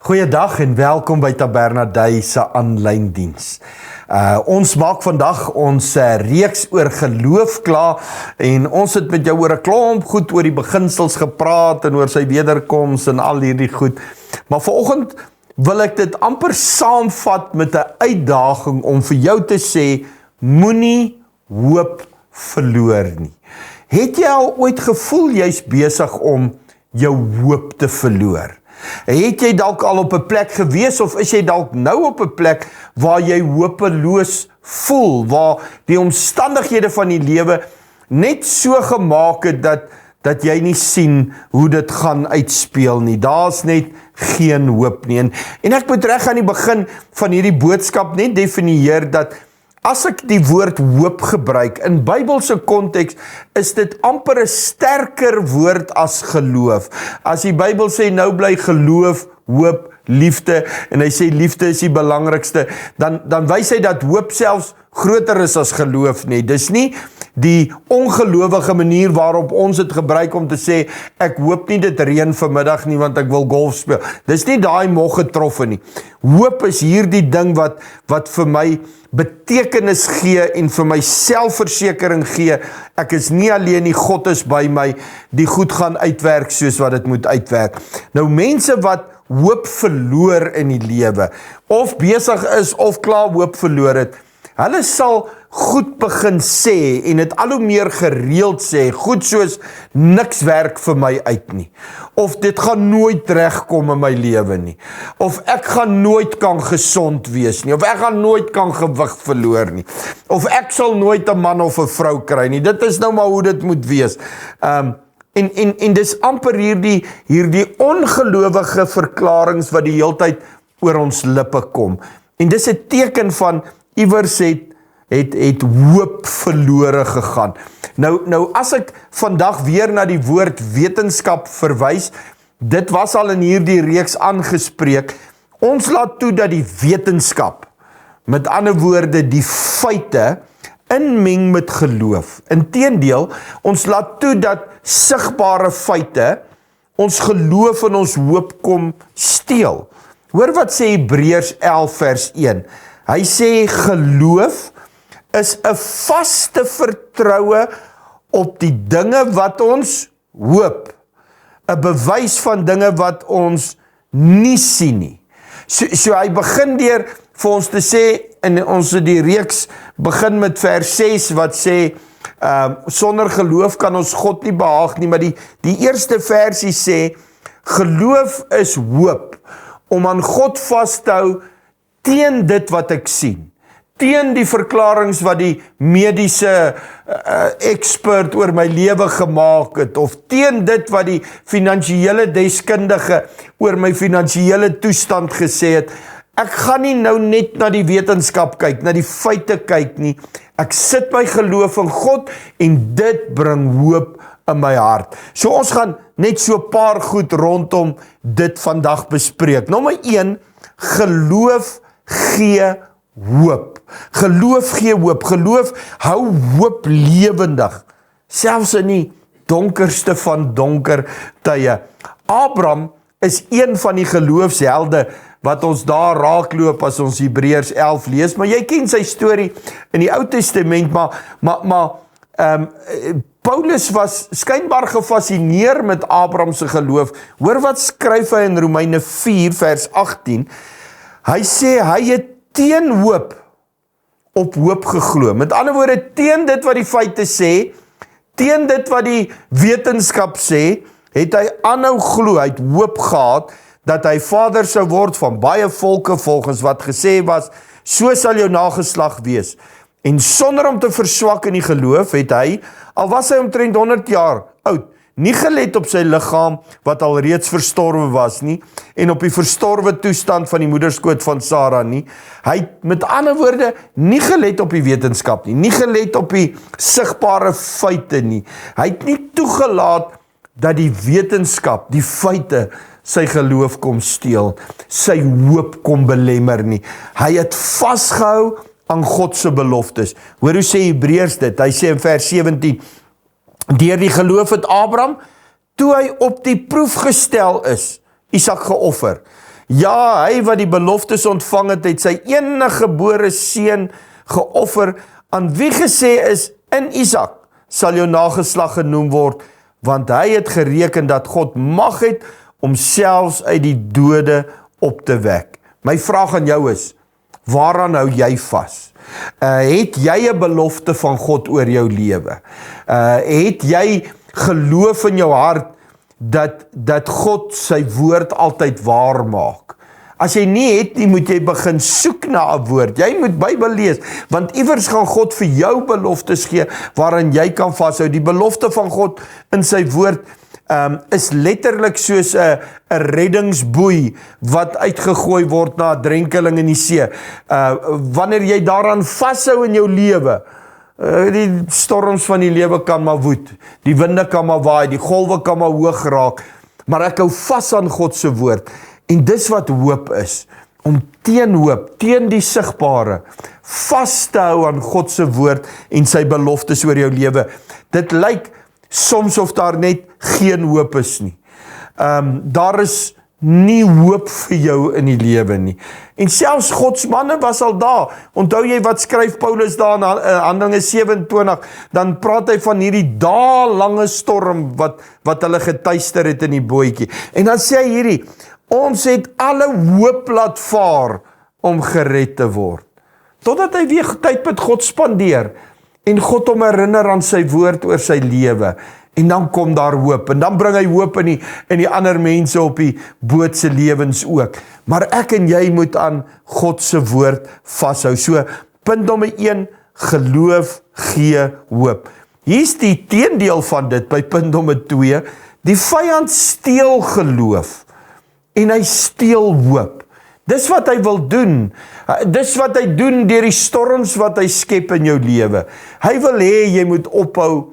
Goeiedag en welkom by Tabernadei se aanlyn diens. Ons maak vandag ons reeks oor geloof klaar en ons het met jou oor 'n klomp goed oor die beginsels gepraat en oor sy wederkoms en al hierdie goed. Maar vanoggend wil ek dit amper saamvat met 'n uitdaging om vir jou te sê, moenie hoop verloor nie. Het jy al ooit gevoel jy's besig om jou hoop te verloor? Het jy dalk al op 'n plek gewees of is jy dalk nou op 'n plek waar jy hopeloos voel, waar die omstandighede van die lewe net so gemaak het dat jy nie sien hoe dit gaan uitspeel nie. Daar's net geen hoop nie. En ek moet reg aan die begin van hierdie boodskap net definieer dat as ek die woord hoop gebruik, in Bybelse konteks is dit amper 'n sterker woord as geloof. As die Bybel sê nou bly geloof, hoop, liefde, en hy sê liefde is die belangrikste, dan wys hy dat hoop selfs groter is as geloof nie. Dis nie die ongelowige manier waarop ons het gebruik om te sê, ek hoop nie dit reën vanmiddag nie, want ek wil golf speel. Dis nie daai mog getroffe nie. Hoop is hierdie ding wat vir my betekenis gee en vir my selfversekering gee. Ek is nie alleen nie, God is by my, die goed gaan uitwerk soos wat dit moet uitwerk. Nou mense wat hoop verloor in die lewe, of besig is of klaar hoop verloor het, hulle sal goed begin sê en het al hoe meer gereeld sê, goed soos niks werk vir my uit nie, of dit gaan nooit regkom in my lewe nie, of ek gaan nooit kan gesond wees nie, of ek gaan nooit kan gewig verloor nie, of ek sal nooit 'n man of 'n vrou kry nie. Dit is nou maar hoe dit moet wees. En dis amper hierdie ongelowige verklarings wat die heeltyd oor ons lippe kom. En dis 'n teken van iewers het hoop verlore gegaan. Nou as ek vandag weer na die woord wetenskap verwys, dit was al in hierdie reeks aangespreek, ons laat toe dat die wetenskap, met ander woorde die feite, inmeng met geloof. Inteendeel, ons laat toe dat sigbare feite ons geloof en ons hoop kom steel. Hoor wat sê Hebreërs 11 vers 1. Hy sê geloof is 'n vaste vertroue op die dinge wat ons hoop. 'n Bewys van dinge wat ons nie sien nie. So hy begin deur vir ons te sê, en ons het die reeks begin met vers 6 wat sê, sonder geloof kan ons God nie behaag nie, maar die eerste versie sê, geloof is hoop, om aan God vas te hou teen dit wat ek sien, teen die verklarings wat die mediese expert oor my lewe gemaak het, of teen dit wat die finansiële deskundige oor my finansiële toestand gesê het. Ek gaan nie nou net na die wetenskap kyk, na die feite kyk nie. Ek sit my geloof in God en dit bring hoop in my hart. So ons gaan net so 'n paar goed rondom dit vandag bespreek. Nommer 1, geloof gee hoop. Geloof gee hoop. Geloof hou hoop lewendig, selfs in die donkerste van donker tye. Abraham is een van die geloofshelde wat ons daar raakloop as ons Hebreërs 11 lees, maar jy ken sy storie in die Ou Testament, maar Paulus was skynbaar gefascineer met Abraham se geloof. Hoor wat skryf hy in Romeine 4 vers 18, hy sê hy het teen hoop op hoop geglo. Met ander woorde, teen dit wat die feite sê, teen dit wat die wetenskap sê, het hy aanhou glo, hy het hoop gehad, dat hy vader sou word van baie volke volgens wat gesê was, so sal jou nageslag wees. En sonder om te verswak in die geloof, het hy, al was hy omtrent 100 jaar oud, nie gelet op sy liggaam, wat al reeds verstorwe was nie, en op die verstorwe toestand van die moederskoot van Sara nie. Hy het met ander woorde nie gelet op die wetenskap nie gelet op die sigbare feite nie. Hy het nie toegelaat dat die wetenskap, die feite, sy geloof kom steel, sy hoop kom belemmer nie. Hy het vasgehou aan God se beloftes. Hoor hoe sê Hebreërs dit? Hy sê in vers 17, deur die geloof het Abraham, toe hy op die proef gestel is, Isak geoffer. Ja, hy wat die beloftes ontvang het sy enige gebore seun geoffer, aan wie gesê is, in Isak sal jou nageslag genoem word, want hy het gereken dat God mag het om selfs uit die dode op te wek. My vraag aan jou is, waaraan hou jy vas? Het jy 'n belofte van God oor jou lewe? Het jy geloof in jou hart dat God sy woord altyd waar maak? As jy nie het nie, moet jy begin soek na 'n woord. Jy moet Bybel lees, want iewers gaan God vir jou beloftes gee waarin jy kan vashou. Die belofte van God in sy woord is letterlik soos 'n reddingsboei wat uitgegooi word na 'n drenkeling in die see. Wanneer jy daaraan vashou in jou lewe, die storms van die lewe kan maar woed, die winde kan maar waai, die golwe kan maar hoog raak, maar ek hou vas aan God se woord. En dis wat hoop is, om teen die sigbare, vas te hou aan God se woord en sy beloftes oor jou lewe. Dit lyk soms of daar net geen hoop is nie. Daar is nie hoop vir jou in die lewe nie. En selfs Gods manne was al daar. Onthou jy wat skryf Paulus daar in Handelinge 27, dan praat hy van hierdie daelange storm wat hulle getuister het in die bootjie. En dan sê hy hierdie, ons het alle hoop laat vaar om gered te word. Totdat hy weer tyd met God spandeer en God hom herinner aan sy woord oor sy lewe. En dan kom daar hoop, en dan bring hy hoop in die ander mense op die boot se lewens ook. Maar ek en jy moet aan God se woord vashou. So, punt nommer 1, geloof gee hoop. Hier is die teendeel van dit by punt nommer 2, die vyand steel geloof, en hy steel hoop. Dis wat hy wil doen. Dis wat hy doen deur die storms wat hy skep in jou lewe. Hy wil hê jy moet ophou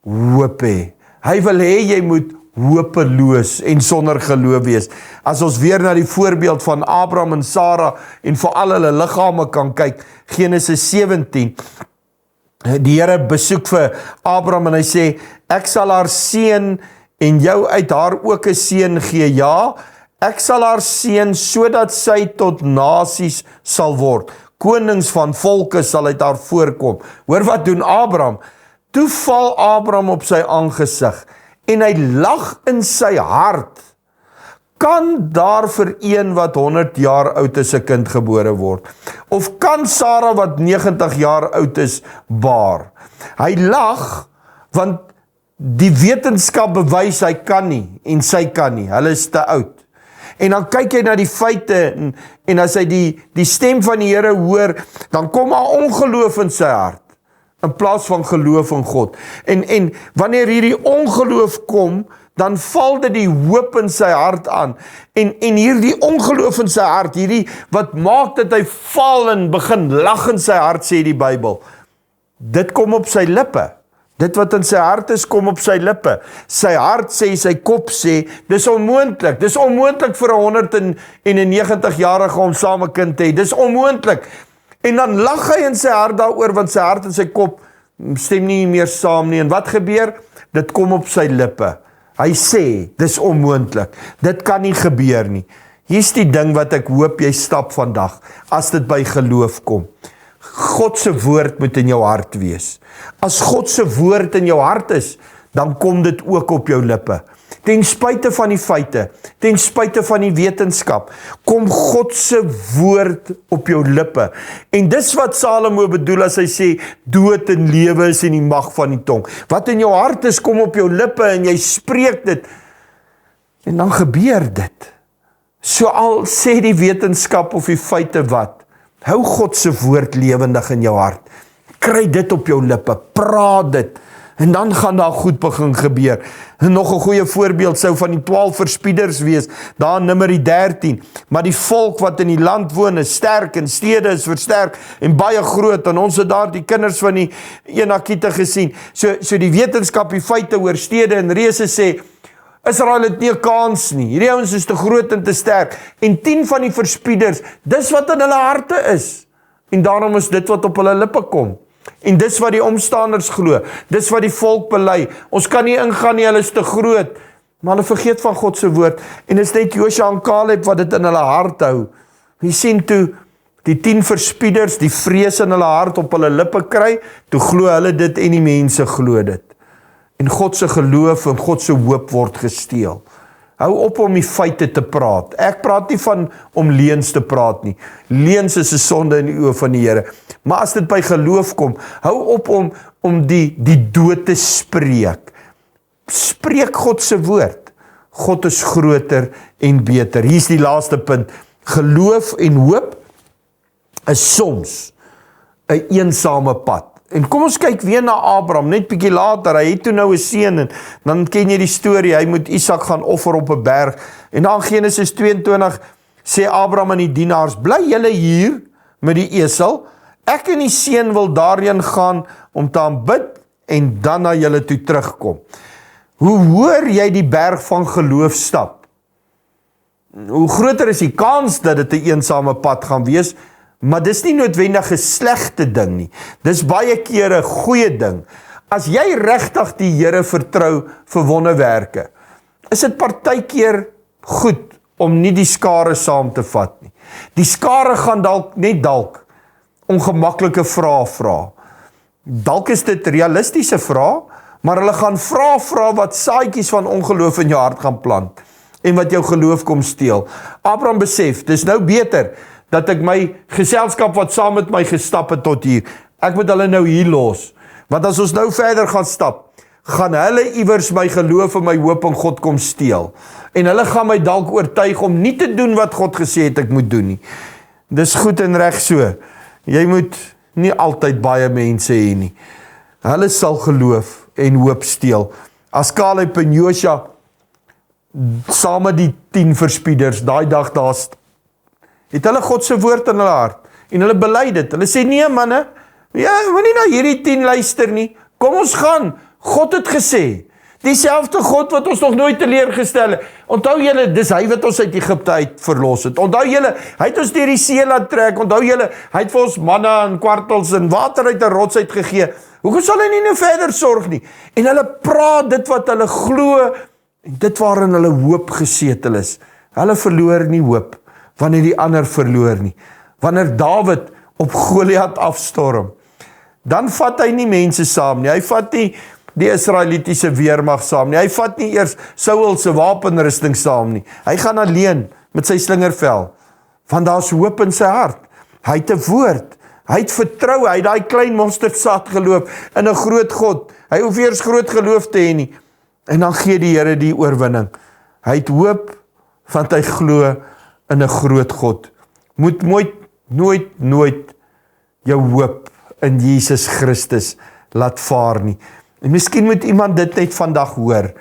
hoop hê. Hy wil hê jy moet hopeloos en sonder geloof wees. As ons weer na die voorbeeld van Abraham en Sara en veral hulle liggame kan kyk, Genesis 17, die Here besoek vir Abraham en hy sê, ek sal haar seën en jou uit haar ook 'n seën gee, ja, ek sal haar seën sodat sy tot nasies sal word. Konings van volke sal uit haar voorkom. Hoor wat doen Abraham? Toe val Abraham op sy aangesig en hy lag in sy hart. Kan daar vir een wat 100 jaar oud is 'n kind gebore word? Of kan Sara wat 90 jaar oud is baar? Hy lag want die wetenskap bewys hy kan nie en sy kan nie. Hulle is te oud. En dan kyk hy na die feite en as hy die stem van die Here hoor, dan kom daar ongeloof in sy hart in plaas van geloof in God. En wanneer hierdie ongeloof kom, dan val dit die hoop in sy hart aan. En hierdie ongeloof in sy hart, hierdie wat maak dat hy val en begin lag in sy hart, sê die Bybel. Dit kom op sy lippe. Dit wat in sy hart is, kom op sy lippe. Sy hart sê, sy kop sê, dis onmoontlik. Dis onmoontlik vir 'n 190-jarige om saam 'n kind te hê. Dis onmoontlik. En dan lag hy in sy hart daaroor, want sy hart en sy kop stem nie meer saam nie. En wat gebeur? Dit kom op sy lippe. Hy sê, dis onmoontlik. Dit kan nie gebeur nie. Hier's die ding wat ek hoop jy stap vandag, as dit by geloof kom. God se woord moet in jou hart wees. As God se woord in jou hart is, dan kom dit ook op jou lippe. Ten spyte van die feite, ten spyte van die wetenskap, kom God se woord op jou lippe. En dis wat Salomo bedoel as hy sê, dood en lewe is in die mag van die tong. Wat in jou hart is, kom op jou lippe en jy spreek dit. En dan gebeur dit. So al sê die wetenskap of die feite wat, hou God se woord lewendig in jou hart. Kry dit op jou lippe, praat dit. En dan gaan daar goed begin gebeur. En nog 'n goeie voorbeeld sou van die 12 verspieders wees, daar in Numeri 13. Maar die volk wat in die land woon is sterk en stede is versterk en baie groot. En ons het daar die kinders van die Enakite gesien. So die wetenskap, die feite oor stede en reëse sê, Israel het nie 'n kans nie. Hierdie ouens is te groot en te sterk. En 10 van die verspieders, dis wat in hulle harte is. En daarom is dit wat op hulle lippe kom. En dis wat die omstanders glo. Dis wat die volk bely. Ons kan nie ingaan nie, hulle is te groot. Maar hulle vergeet van God se woord, en is net Josua en Caleb wat dit in hulle hart hou. Jy sien toe, die 10 verspieders, die vrees in hulle hart op hulle lippe kry, toe glo hulle dit en die mense glo dit. En God se geloof en God se hoop word gesteel. Hou op om die feite te praat. Ek praat nie van om leuns te praat nie. Leuns is 'n sonde in die oë van die Here. Maar as dit by geloof kom, hou op om die dood te spreek. Spreek God se woord. God is groter en beter. Hier is die laaste punt. Geloof en hoop is soms 'n eensame pad. En kom ons kyk weer na Abraham, net bietjie later, hy het toe nou 'n seun, en dan ken jy die storie, hy moet Isak gaan offer op 'n berg, en dan Genesis 22 sê Abraham aan die dienaars, bly julle hier met die esel, ek en die seun wil daarheen gaan om te aanbid, en dan na julle toe terugkom. Hoe hoor jy die berg van geloof stap? Hoe groter is die kans dat dit 'n eensame pad gaan wees, maar dis nie noodwendig 'n slegte ding nie. Dis baie keer 'n goeie ding. As jy regtig die Here vertrou vir wonderwerke, is dit partykeer goed om nie die skare saam te vat nie. Die skare gaan dalk ongemaklike vrae vra. Dalk is dit realistiese vrae, maar hulle gaan vra wat saadjies van ongeloof in jou hart gaan plant, en wat jou geloof kom steel. Abraham besef, dis nou beter, dat ek my geselskap wat saam met my gestap het tot hier, ek moet hulle nou hier los, want as ons nou verder gaan stap, gaan hulle iewers my geloof en my hoop in God kom steel, en hulle gaan my dalk oortuig om nie te doen wat God gesê het ek moet doen nie. Dis goed en reg so, jy moet nie altyd baie mense hê nie, hulle sal geloof en hoop steel. As Caleb en Josua saam met die 10 verspieders, daai dag daar het hulle God se woord in hulle hart, en hulle bely dit, hulle sê, nee manne, ja, moenie na hierdie 10 luister nie, kom ons gaan, God het gesê, dieselfde God wat ons nog nooit teleurgestel het, onthou julle, dis hy wat ons uit Egipte uit verlos het, onthou julle, hy het ons deur die see laat trek, onthou julle, hy het vir ons manna en kwartels en water uit 'n rots uit gegee, hoekom sal hy nie nou verder sorg nie, en hulle praat dit wat hulle glo, en dit waarin hulle hoop gesetel is, hulle verloor nie hoop, wanneer die ander verloor nie. Wanneer Dawid op Goliat afstorm, dan vat hy nie mense saam nie, hy vat nie die Israelitiese weermag saam nie, hy vat nie eers Saul se wapenrusting saam nie, hy gaan alleen met sy slingervel, want daar is hoop in sy hart, hy het 'n woord, hy het vertrou, hy het daai klein mosterdsaad geloof in 'n groot God, hy hoef eers groot geloof te hê nie, en dan gee die Here die oorwinning, hy het hoop, want hy glo in 'n groot God. Moet nooit jou hoop in Jesus Christus laat vaar nie. En miskien moet iemand dit net vandag hoor.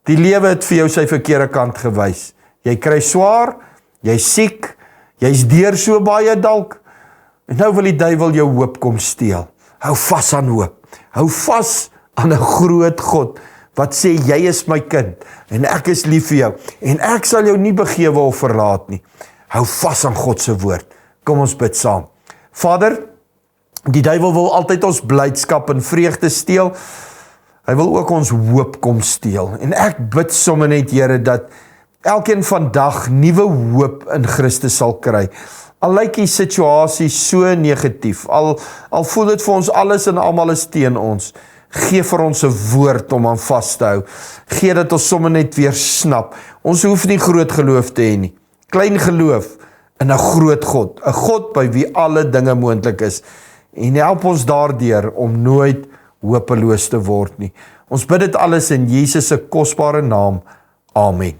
Die lewe het vir jou sy verkeerde kant gewys. Jy kry swaar, jy's siek, jy's deur so baie dalk, en nou wil die duiwel jou hoop kom steel. Hou vas aan hoop. Hou vas aan 'n groot God, wat sê, jy is my kind, en ek is lief vir jou, en ek sal jou nie begewe of verlaat nie. Hou vas aan God se woord. Kom ons bid saam. Vader, die duiwel wil altyd ons blydskap en vreugde steel, hy wil ook ons hoop kom steel, en ek bid sommer net, Here, dat elkeen vandag nuwe hoop in Christus sal kry. Al lyk die situasie so negatief, al voel dit vir ons alles en almal is teen ons, gee vir ons 'n woord om aan vas te hou. Gee dat ons sommer net weer snap. Ons hoef nie groot geloof te hê nie. Klein geloof in 'n groot God. 'n God by wie alle dinge moontlik is. En help ons daardeur om nooit hopeloos te word nie. Ons bid dit alles in Jesus se kosbare naam. Amen.